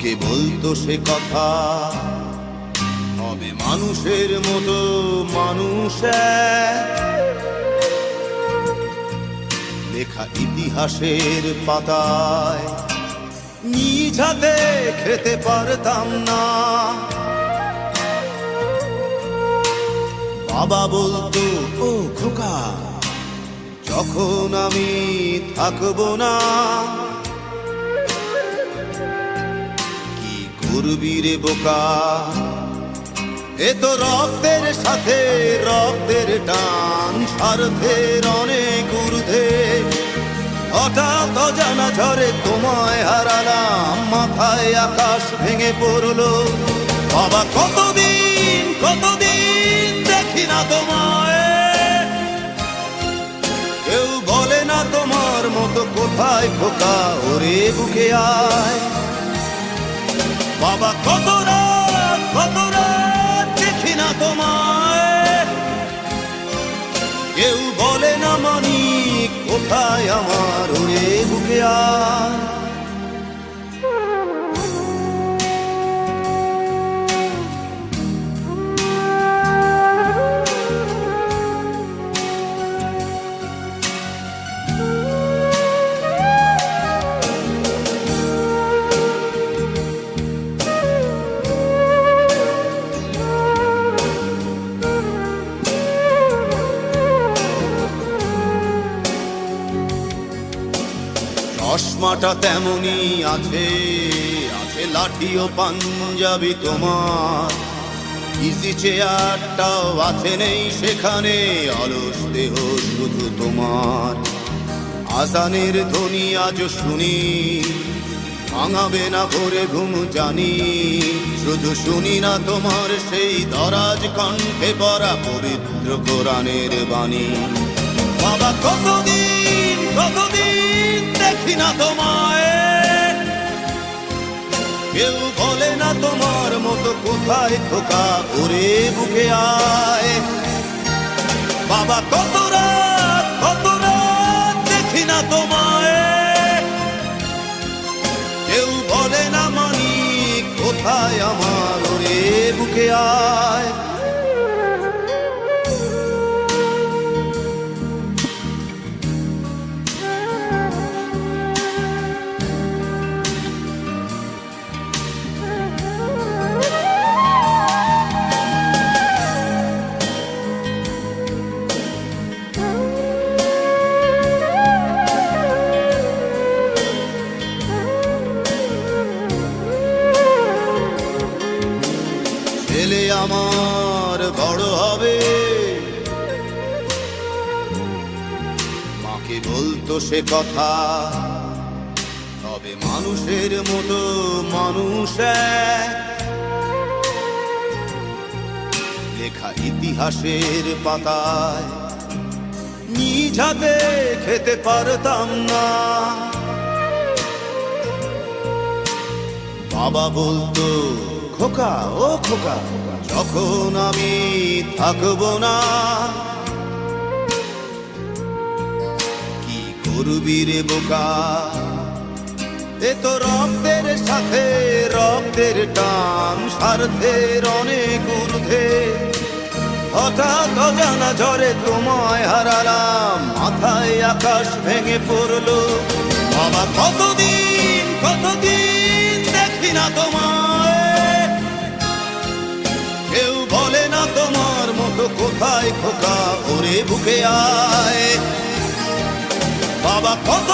মাকে বলতো সে কথা, হবে মানুষের মতো মানুষ লেখা ইতিহাসের পাতায় নিজ হাতে খেতে পারতাম না। বাবা বলতো, ও খোকা, যখন আমি থাকবো না, কি করবি রে বোকা, এ তো রক্তের সাথে রক্তের টান, স্বার্থের অনেক ঊর্ধ্বে। হঠাৎ অজানা ঝড়ে তোমায় হারালাম, মাথায় আকাশ ভেঙে পড়লো। বাবা কতদিন কতদিন দেখি না তোমায়, কেউ বলে না তোমার মতো কোথায় খোকা, ওরে বুকে আয়। বাবা কত রাত দেখি না তোমায়, কেউ বলে না মানি কোথায় আমার, ওরে বুকে আয়। চশমাটা তেমনি আছে, আছে লাঠি ও পাঞ্জাবি তোমার, ইজি চেয়ারটাও আছে নেই সেখানে, অলস দেহ শুধু তোমার। আজানের ধ্বনি আজ শুনি, ভাঙাবে না ভোরে ঘুম জানি, শুধু শুনি না তোমার সেই দরাজ কণ্ঠে পড়া পবিত্র কোরআনের বাণী। বাবা কতদিন কতদিন দেখি না তোমায়, কেউ বলে না তোমার মতো কোথায় খোকা, ওরে বুকে আয়। বাবা কত রাত দেখি না তোমায়, কেউ বলে না মানি কোথায় আমার, ওরে বুকে আয়। ছেলে আমার বড় হবে, মাকে বলতো সে কথা, হবে মানুষের মতো মানুষ লেখা ইতিহাসের পাতায় নিজ হাতে খেতে পারতাম না। বাবা বলতো, খোকা ও খোকা, যখন আমি থাকবো না, কি করবি রে বোকা, এ তো রক্তের সাথে রক্তের টান, স্বার্থের অনেক ঊর্ধ্বে। হঠাৎ অজানা ঝড়ে তোমায় হারালাম, মাথায় আকাশ ভেঙে পড়লো। বাবা কতদিন কতদিন দেখি না তোমায়, কেউ বলে না তোমার মতো কোথায় খোকা, ওরে বুকে আয়। বাবা কত